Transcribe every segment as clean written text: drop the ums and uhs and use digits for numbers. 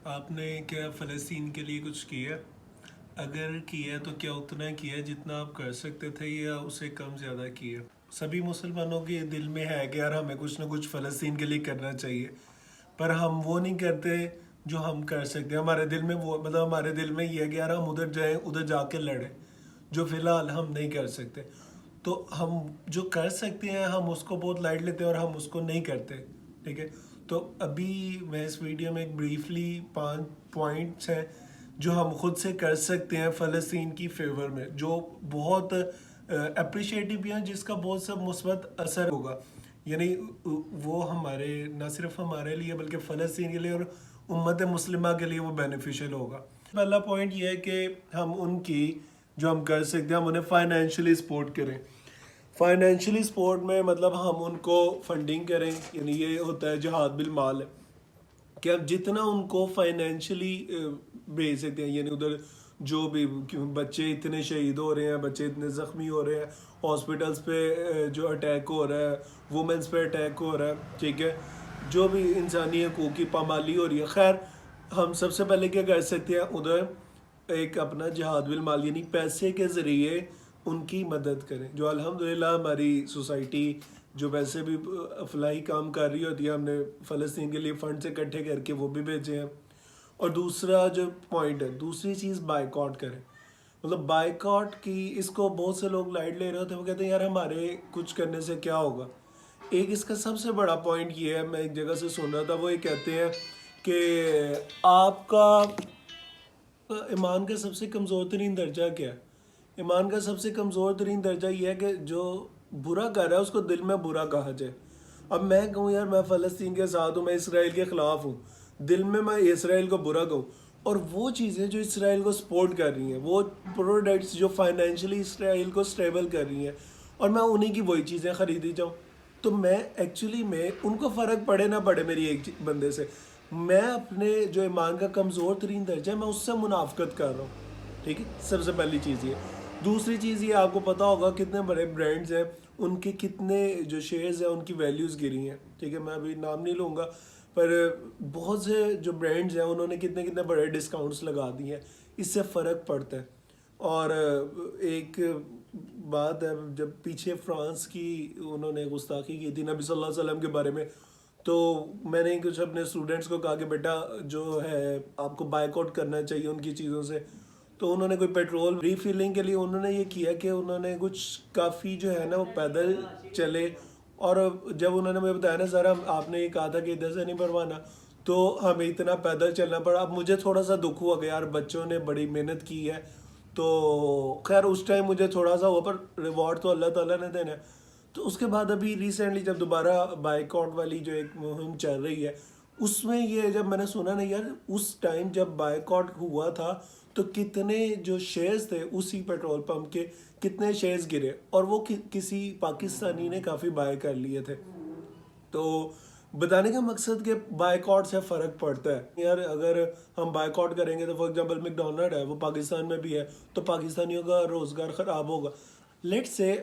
آپ نے کیا فلسطین کے لیے کچھ کیا؟ اگر کیا تو کیا اتنا کیا جتنا آپ کر سکتے تھے یا اسے کم زیادہ کیا؟ سبھی مسلمانوں کے دل میں ہے کہ یار ہمیں کچھ نہ کچھ فلسطین کے لیے کرنا چاہیے، پر ہم وہ نہیں کرتے جو ہم کر سکتے. ہمارے دل میں وہ ہمارے دل میں یہ ہے کہ یار ہم ادھر جائیں، ادھر جا کے لڑیں، جو فی الحال ہم نہیں کر سکتے. تو ہم جو کر سکتے ہیں ہم اس کو بہت لائٹ لیتے ہیں اور ہم اس کو نہیں کرتے. ٹھیک ہے، تو ابھی میں اس ویڈیو میں ایک بریفلی 5 پوائنٹس ہیں جو ہم خود سے کر سکتے ہیں فلسطین کی فیور میں، جو بہت اپریشیٹو بھی ہیں، جس کا بہت سا مثبت اثر ہوگا. یعنی وہ ہمارے نہ صرف ہمارے لیے بلکہ فلسطین کے لیے اور امت مسلمہ کے لیے وہ بینیفیشل ہوگا. پہلا پوائنٹ یہ ہے کہ ہم ان کی جو ہم کر سکتے ہیں ہم انہیں فائنینشلی سپورٹ کریں. فائنینشلی سپورٹ میں مطلب ہم ان کو فنڈنگ کریں، یعنی یہ ہوتا ہے جہاد بالمال، کہ اب جتنا ان کو فائنینشلی بھیج سکتے ہیں. یعنی ادھر جو بھی بچے اتنے شہید ہو رہے ہیں، بچے اتنے زخمی ہو رہے ہیں، ہاسپٹلس پہ جو اٹیک ہو رہا ہے، وومنس پہ اٹیک ہو رہا ہے، ٹھیک ہے، جو بھی انسانی حقوق کی پامالی ہو رہی ہے. خیر ہم سب سے پہلے کیا کر سکتے ہیں، ادھر ایک اپنا جہاد بالمال یعنی پیسے کے ذریعے ان کی مدد کریں. جو الحمدللہ ہماری سوسائٹی جو ویسے بھی فلاحی کام کر رہی ہوتی ہے، ہم نے فلسطین کے لیے فنڈز اکٹھے کر کے وہ بھی بھیجے ہیں. اور دوسرا جو پوائنٹ ہے، دوسری چیز بائیکاٹ کریں. مطلب بائیکاٹ کی اس کو بہت سے لوگ لائٹ لے رہے ہوتے ہیں، وہ کہتے ہیں یار ہمارے کچھ کرنے سے کیا ہوگا. ایک اس کا سب سے بڑا پوائنٹ یہ ہے، میں ایک جگہ سے سن رہا تھا، وہ یہ کہتے ہیں کہ آپ کا ایمان کا سب سے کمزور ترین درجہ کیا ہے؟ ایمان کا سب سے کمزور ترین درجہ یہ ہے کہ جو برا کر رہا ہے اس کو دل میں برا کہا جائے. اب میں کہوں یار میں فلسطین کے ساتھ ہوں، میں اسرائیل کے خلاف ہوں، دل میں اسرائیل کو برا کہوں، اور وہ چیزیں جو اسرائیل کو سپورٹ کر رہی ہیں، وہ پروڈکٹس جو فائنینشلی اسرائیل کو سٹیبل کر رہی ہیں، اور میں انہی کی وہی چیزیں خریدی جاؤں، تو میں ایکچولی میں ان کو فرق پڑے نہ پڑے میری ایک بندے سے، میں اپنے جو ایمان کا کمزور ترین درجہ ہے میں اس سے منافقت کر رہا ہوں. ٹھیک ہے، سب سے پہلی چیز یہ. دوسری چیز یہ، آپ کو پتا ہوگا کتنے بڑے برانڈز ہیں، ان کے کتنے جو شیئرز ہیں ان کی ویلیوز گری ہیں. ٹھیک ہے، میں ابھی نام نہیں لوں گا، پر بہت سے جو برانڈز ہیں انہوں نے کتنے بڑے ڈسکاؤنٹس لگا دی ہیں. اس سے فرق پڑتا ہے. اور ایک بات ہے، جب پیچھے فرانس کی انہوں نے گستاخی کی تھی نبی صلی اللہ علیہ وسلم کے بارے میں، تو میں نے کچھ اپنے اسٹوڈنٹس کو کہا کہ بیٹا جو ہے آپ کو بائیک آؤٹ کرنا چاہیے ان کی چیزوں سے. تو انہوں نے کوئی پیٹرول ریفلنگ کے لیے انہوں نے یہ کیا کہ انہوں نے کچھ کافی جو ہے نا وہ پیدل چلے. اور جب انہوں نے مجھے بتایا نا سر آپ نے یہ کہا تھا کہ ادھر سے نہیں بھروانا، تو ہمیں اتنا پیدل چلنا پڑا. اب مجھے تھوڑا سا دکھ ہوا کہ یار بچوں نے بڑی محنت کی ہے. تو خیر اس ٹائم مجھے تھوڑا سا ہوا، پر ریوارڈ تو اللہ تعالیٰ نے دینا ہے. تو اس کے بعد ابھی ریسنٹلی جب دوبارہ بائیک آؤٹ والی جو ایک مہم چل رہی ہے، اس میں یہ جب میں نے سنا نا یار اس ٹائم جب بائیک آؤٹ ہوا تھا تو کتنے جو شیئرز تھے اسی پیٹرول پمپ کے کتنے شیئرز گرے، اور وہ کسی پاکستانی نے کافی بائی کر لیے تھے. تو بتانے کا مقصد کہ بائیک آؤٹ سے فرق پڑتا ہے. یار اگر ہم بائیک آؤٹ کریں گے تو فار ایگزامپل میکڈونلڈ ہے، وہ پاکستان میں بھی ہے، تو پاکستانیوں کا روزگار خراب ہوگا. لیٹ سے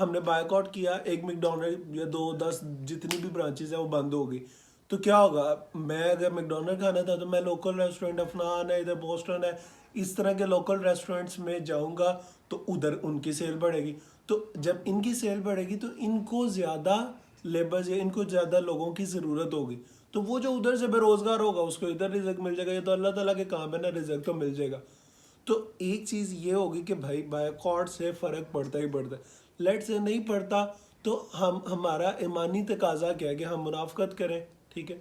ہم نے بائیک آؤٹ کیا، ایک میکڈونلڈ یا 2-10 جتنی بھی برانچز ہیں وہ بند ہو گئی، تو کیا ہوگا؟ میں اگر میکڈونلڈ کھانا تھا تو میں لوکل ریسٹورنٹ افنان ہے، ادھر بوسٹن ہے، اس طرح کے لوکل ریسٹورنٹس میں جاؤں گا تو ادھر ان کی سیل بڑھے گی. تو جب ان کی سیل بڑھے گی تو ان کو زیادہ لیبرز یا ان کو زیادہ لوگوں کی ضرورت ہوگی، تو وہ جو ادھر سے بے روزگار ہوگا اس کو ادھر رزق مل جائے گا. یہ تو اللہ تعالیٰ کے کام ہے نا، رزق تو مل جائے گا. تو ایک چیز یہ ہوگی کہ بھائی بائیک آؤٹ سے فرق پڑتا ہی پڑتا ہے. لیٹ سے نہیں پڑتا تو ہمارا ایمانی تقاضا کیا ہے کہ ہم منافقت کریں. ٹھیک ہے.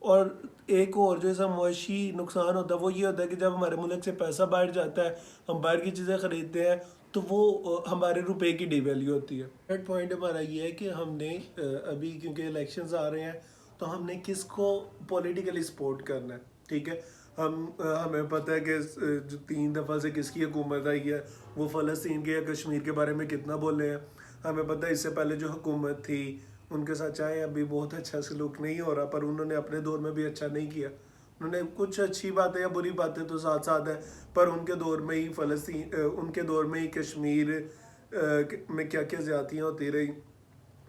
اور ایک اور جو ایسا معاشی نقصان ہوتا ہے وہ یہ ہوتا ہے کہ جب ہمارے ملک سے پیسہ باہر جاتا ہے، ہم باہر کی چیزیں خریدتے ہیں، تو وہ ہمارے روپے کی ڈی ویلیو ہوتی ہے. تھرڈ پوائنٹ ہمارا یہ ہے کہ ہم نے ابھی کیونکہ الیکشنز آ رہے ہیں تو ہم نے کس کو پولیٹیکلی سپورٹ کرنا ہے. ٹھیک ہے، ہمیں پتہ ہے کہ جو 3 دفعہ سے کس کی حکومت آئی ہے وہ فلسطین کے یا کشمیر کے بارے میں کتنا بولے ہیں. ہمیں پتہ ہے اس سے پہلے جو حکومت تھی ان کے ساتھ چاہے ابھی بہت اچھا سلوک نہیں ہو رہا، پر انہوں نے اپنے دور میں بھی اچھا نہیں کیا. انہوں نے کچھ اچھی باتیں یا بری باتیں تو ساتھ ساتھ ہیں، پر ان کے دور میں ہی ان کے دور میں ہی کشمیر میں کیا کیا زیادتیاں ہوتی رہی.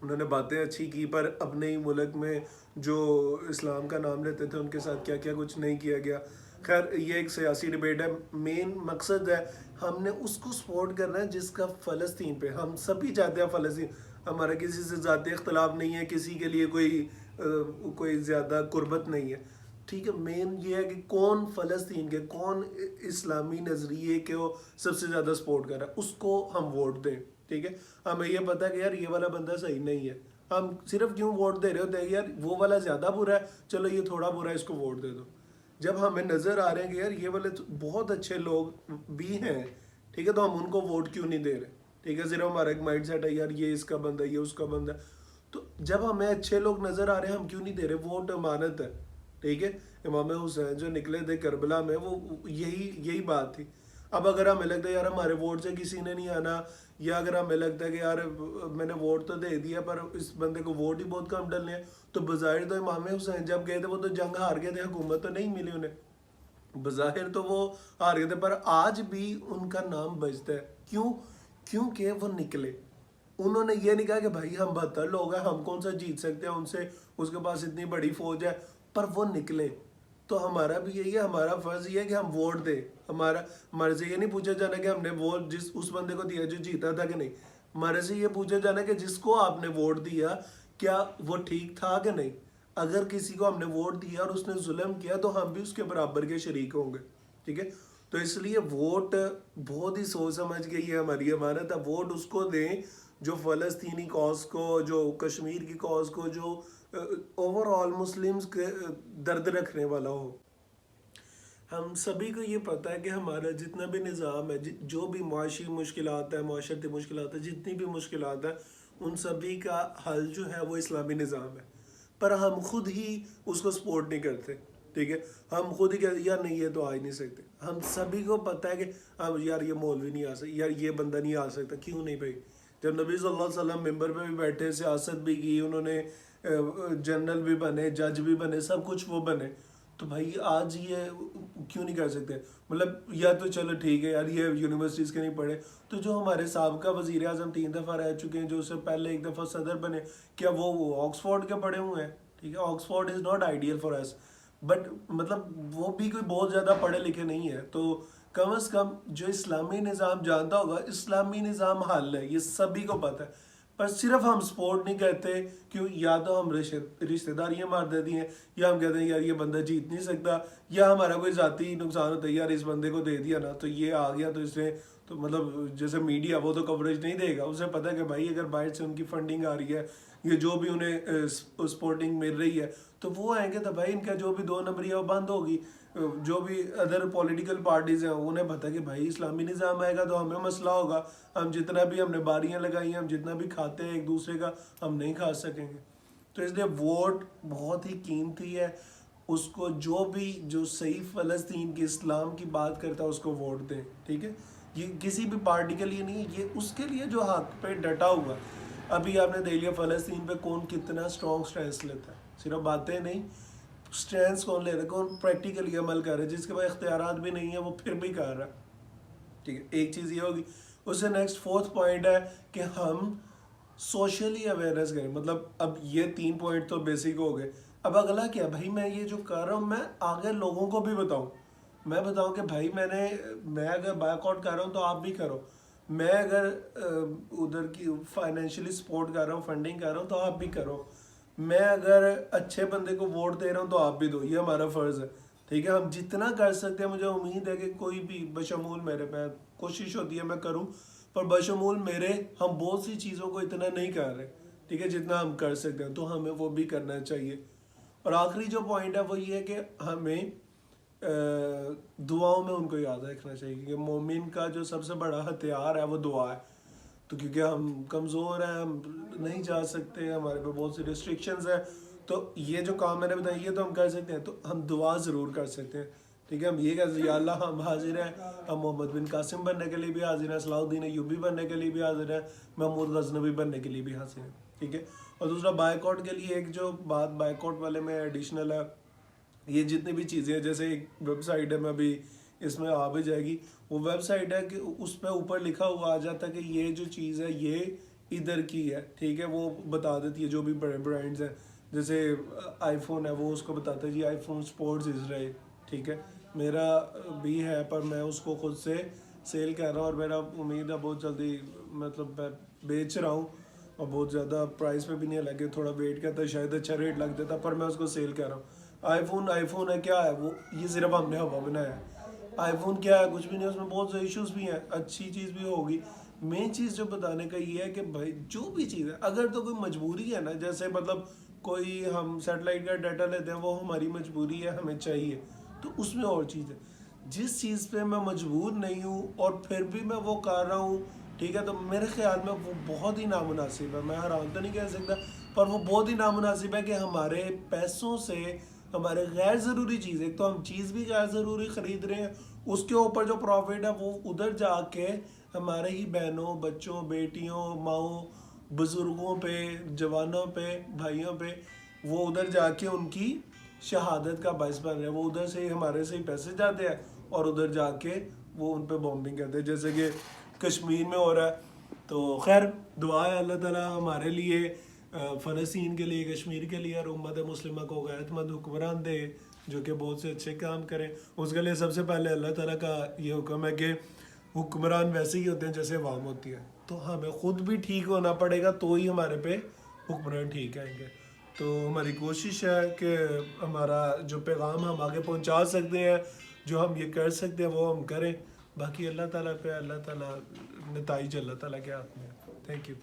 انہوں نے باتیں اچھی کی پر اپنے ہی ملک میں جو اسلام کا نام لیتے تھے ان کے ساتھ کیا کیا کچھ نہیں کیا گیا. خیر یہ ایک سیاسی ڈبیٹ ہے. مین مقصد ہے ہم نے اس کو سپورٹ کرنا ہے جس کا فلسطین پہ, ہم سبھی چاہتے ہیں فلسطین, ہمارا کسی سے ذاتی اختلاف نہیں ہے, کسی کے لیے کوئی زیادہ قربت نہیں ہے, ٹھیک ہے. مین یہ ہے کہ کون فلسطین کے, کون اسلامی نظریے کے وہ سب سے زیادہ سپورٹ کر رہا ہے, اس کو ہم ووٹ دیں, ٹھیک ہے. ہمیں یہ پتا ہے کہ یار یہ والا بندہ صحیح نہیں ہے, ہم صرف کیوں ووٹ دے رہے ہوتے ہیں یار وہ والا زیادہ برا ہے, چلو یہ تھوڑا برا ہے اس کو ووٹ دے دو. جب ہمیں نظر آ رہے ہیں کہ یار یہ والے بہت اچھے لوگ بھی ہیں, ٹھیک ہے, تو ہم ان کو ووٹ کیوں نہیں دے رہے, ٹھیک ہے. صرف ہمارا ایک مائنڈ سیٹ ہے یار یہ اس کا بندہ ہے, یہ اس کا بندہ ہے. تو جب ہمیں اچھے لوگ نظر آ رہے ہیں ہم کیوں نہیں دے رہے؟ ووٹ امانت ہے, ٹھیک ہے. امام حسین جو نکلے تھے کربلا میں وہ یہی بات تھی. اب اگر ہمیں لگتا ہے یار ہمارے ووٹ سے کسی نے نہیں آنا, یا اگر ہمیں لگتا ہے کہ یار میں نے ووٹ تو دے دیا پر اس بندے کو ووٹ ہی بہت کم ڈلنے ہیں, تو بظاہر تو امام حسین جب گئے تھے وہ تو جنگ ہار گئے تھے, حکومت تو نہیں ملی انہیں, بظاہر تو وہ ہار گئے تھے, پر آج بھی ان کا نام بجتا ہے. کیونکہ وہ نکلے. انہوں نے یہ نہیں کہا کہ بھائی ہم 72 لوگ ہیں, ہم کون سا جیت سکتے ہیں ان سے, اس کے پاس اتنی بڑی فوج ہے, پر وہ نکلے. تو ہمارا بھی یہی ہے, ہمارا فرض یہ ہے کہ ہم ووٹ دیں. ہمارے سے یہ نہیں پوچھا جانا کہ ہم نے ووٹ اس بندے کو دیا جو جیتا تھا کہ نہیں. ہمارے سے یہ پوچھا جانا کہ جس کو آپ نے ووٹ دیا کیا وہ ٹھیک تھا کہ نہیں. اگر کسی کو ہم نے ووٹ دیا اور اس نے ظلم کیا تو ہم بھی اس کے برابر کے شریک ہوں گے, ٹھیک ہے. تو اس لیے ووٹ بہت ہی سوچ سمجھ کے یہ ہماری امانت ہے, ووٹ اس کو دیں جو فلسطینی کاز کو, جو کشمیر کی کاز کو, جو اوور آل مسلمز کے درد رکھنے والا ہو. ہم سبھی کو یہ پتہ ہے کہ ہمارا جتنا بھی نظام ہے, جو بھی معاشی مشکلات ہیں, معاشرتی مشکلات ہیں, جتنی بھی مشکلات ہیں, ان سبھی کا حل جو ہے وہ اسلامی نظام ہے. پر ہم خود ہی اس کو سپورٹ نہیں کرتے, ٹھیک ہے. ہم خود ہی کہتے ہیں یار نہیں یہ تو آ ہی نہیں سکتے. ہم سبھی کو پتہ ہے کہ یار یہ مولوی نہیں آ سکتا, یار یہ بندہ نہیں آ سکتا. کیوں نہیں بھائی؟ جب نبی صلی اللہ علیہ وسلم ممبر پہ بھی بیٹھے, سیاست بھی کی, انہوں نے جنرل بھی بنے, جج بھی بنے, سب کچھ وہ بنے, تو بھائی آج یہ کیوں نہیں کر سکتے؟ مطلب یا تو چلو ٹھیک ہے یار یہ یونیورسٹیز کے نہیں پڑھے, تو جو ہمارے سابقہ وزیر اعظم 3 دفعہ رہ چکے ہیں, جو اس سے پہلے 1 دفعہ صدر بنے, کیا وہ آکسفورڈ کے پڑھے ہوئے ہیں؟ ٹھیک ہے, Oxford is not ideal for us, but مطلب وہ بھی کوئی بہت زیادہ پڑھے لکھے نہیں ہے. تو کم از کم جو اسلامی نظام جانتا ہوگا, اسلامی نظام حل ہے, یہ سبھی کو پتہ ہے. پر صرف ہم سپورٹ نہیں کرتے, کیوں؟ یا تو ہم رشتہ داریاں مار دیتی ہیں, یا ہم کہتے ہیں یار یہ بندہ جیت نہیں سکتا, یا ہمارا کوئی ذاتی نقصان ہوتا ہے, یار اس بندے کو دے دیا نا تو یہ آ گیا, تو اس نے تو مطلب جیسے میڈیا وہ تو کوریج نہیں دے گا, اسے پتہ ہے کہ بھائی اگر باہر سے ان کی فنڈنگ آ رہی ہے, یہ جو بھی انہیں سپورٹنگ مل رہی ہے, تو وہ آئیں گے تو بھائی ان کا جو بھی 2 نمبری ہے وہ بند ہوگی. جو بھی ادر پولیٹیکل پارٹیز ہیں انہیں پتہ کہ بھائی اسلامی نظام آئے گا تو ہمیں مسئلہ ہوگا, ہم جتنا بھی ہم نے باریاں لگائی ہیں, ہم جتنا بھی کھاتے ہیں ایک دوسرے کا, ہم نہیں کھا سکیں گے. تو اس لیے ووٹ بہت ہی قیمتی ہے. اس کو جو صحیح فلسطین کی اسلام کی بات کرتا ہے اس کو ووٹ دیں, ٹھیک ہے. یہ کسی بھی پارٹی کے لیے نہیں, یہ اس کے لیے جو حق پہ ڈٹا ہوا. ابھی آپ نے دیکھ لیا فلسطین پہ کون کتنا اسٹرانگ سٹینس لیتا ہے, صرف باتیں نہیں, سٹینس کون لے رہا ہے, کون پریکٹیکلی عمل کر رہا ہے, جس کے پاس اختیارات بھی نہیں ہیں وہ پھر بھی کر رہا ہے, ٹھیک ہے. ایک چیز یہ ہوگی. اس سے نیکسٹ 4تھ پوائنٹ ہے کہ ہم سوشلی اویئرنیس کریں. مطلب اب یہ 3 پوائنٹ تو بیسک ہو گئے. اب اگلا کیا؟ بھائی میں یہ جو کر رہا ہوں میں آگے لوگوں کو بھی بتاؤں, میں بتاؤں کہ بھائی میں اگر بائک آؤٹ کر رہا ہوں تو آپ بھی کرو, میں اگر ادھر کی فائنینشلی سپورٹ کر رہا ہوں, فنڈنگ کر رہا ہوں تو آپ بھی کرو, میں اگر اچھے بندے کو ووٹ دے رہا ہوں تو آپ بھی دو, یہ ہمارا فرض ہے, ٹھیک ہے. ہم جتنا کر سکتے ہیں, مجھے امید ہے کہ کوئی بھی بشمول میرے, میں کوشش ہوتی ہے میں کروں, پر بشمول میرے ہم بہت سی چیزوں کو اتنا نہیں کر رہے, ٹھیک ہے, جتنا ہم کر سکتے ہیں, تو ہمیں وہ بھی کرنا چاہیے. اور آخری جو پوائنٹ ہے وہ یہ ہے کہ ہمیں دعاؤں میں ان کو یاد رکھنا چاہیے کہ مومن کا جو سب سے بڑا ہتھیار ہے وہ دعا ہے. تو کیونکہ ہم کمزور ہیں, ہم نہیں جا سکتے, ہمارے پہ بہت سی ریسٹرکشنز ہیں, تو یہ جو کام میں نے بتایا یہ تو ہم کر سکتے ہیں, تو ہم دعا ضرور کر سکتے ہیں, ٹھیک ہے. ہم یہ کہتے ہیں یا اللہ ہم حاضر ہیں, ہم محمد بن قاسم بننے کے لیے بھی حاضر ہیں, صلاح الدین ایوبی بننے کے لیے بھی حاضر ہیں, محمود غزنوی بننے کے لیے بھی حاضر ہیں, ٹھیک ہے. اور دوسرا بائک آؤٹ کے لیے ایک جو بات بائک آؤٹ والے میں ایڈیشنل ہے, یہ جتنی بھی چیزیں ہیں, جیسے ایک ویب سائٹ ہے, میں ابھی اس میں آ بھی جائے گی, وہ ویب سائٹ ہے کہ اس پہ اوپر لکھا ہوا آ جاتا ہے کہ یہ جو چیز ہے یہ ادھر کی ہے, ٹھیک ہے, وہ بتا دیتی ہے جو بھی بڑے برانڈز ہیں. جیسے آئی فون ہے وہ اس کو بتاتا ہے جی آئی فون سپورٹس اسرائیل، ٹھیک ہے، میرا بھی ہے پر میں اس کو خود سے سیل کر رہا ہوں، اور میرا امید ہے بہت جلدی مطلب میں بیچ رہا ہوں، اور بہت زیادہ پرائز پہ بھی نہیں لگے، تھوڑا ویٹ کرتا ہے شاید اچھا ریٹ لگ جاتا پر میں اس کو سیل کر رہا ہوں۔ آئی فون ہے کیا ہے وہ، یہ صرف ہم نے ہوا بنایا ہے۔ آئی فون کیا ہے، کچھ بھی نہیں، اس میں بہت سے ایشوز بھی ہیں، اچھی چیز بھی ہوگی۔ مین چیز جو بتانے کا یہ ہے کہ بھائی جو بھی چیز ہے، اگر تو کوئی مجبوری ہے نا، جیسے مطلب کوئی ہم سیٹلائٹ کا ڈیٹا لیتے ہیں وہ ہماری مجبوری ہے، ہمیں چاہیے، تو اس میں اور چیز ہے۔ جس چیز پہ میں مجبور نہیں ہوں اور پھر بھی میں وہ کر رہا ہوں، ٹھیک ہے، تو میرے خیال میں وہ بہت ہی نامناسب ہے۔ میں حرام تو نہیں کہہ سکتا پر وہ بہت ہی نامناسب ہے کہ ہمارے پیسوں سے ہمارے غیر ضروری چیز، ایک تو ہم چیز بھی غیر ضروری خرید رہے ہیں، اس کے اوپر جو پروفٹ ہے وہ ادھر جا کے ہمارے ہی بہنوں، بچوں، بیٹیوں، ماؤں، بزرگوں پہ، جوانوں پہ، بھائیوں پہ، وہ ادھر جا کے ان کی شہادت کا باعث بن رہے ہیں۔ وہ ادھر سے ہی ہمارے سے ہی پیسے جاتے ہیں اور ادھر جا کے وہ ان پہ بومبنگ کرتے ہیں، جیسے کہ کشمیر میں ہو رہا ہے۔ تو خیر دعا ہے اللہ تعالیٰ ہمارے لیے، فلسطین کے لیے، کشمیر کے لیے، اور امت مسلمہ کو غیرت مند حکمران دے جو کہ بہت سے اچھے کام کریں۔ اس کے لیے سب سے پہلے اللہ تعالیٰ کا یہ حکم ہے کہ حکمران ویسے ہی ہوتے ہیں جیسے عوام ہوتی ہے، تو ہمیں خود بھی ٹھیک ہونا پڑے گا تو ہی ہمارے پہ حکمران ٹھیک آئیں گے۔ تو ہماری کوشش ہے کہ ہمارا جو پیغام ہم آگے پہنچا سکتے ہیں، جو ہم یہ کر سکتے ہیں وہ ہم کریں، باقی اللہ تعالیٰ پہ، اللہ تعالیٰ نتائج اللہ تعالیٰ کے ہاتھ میں ہے۔ Thank you.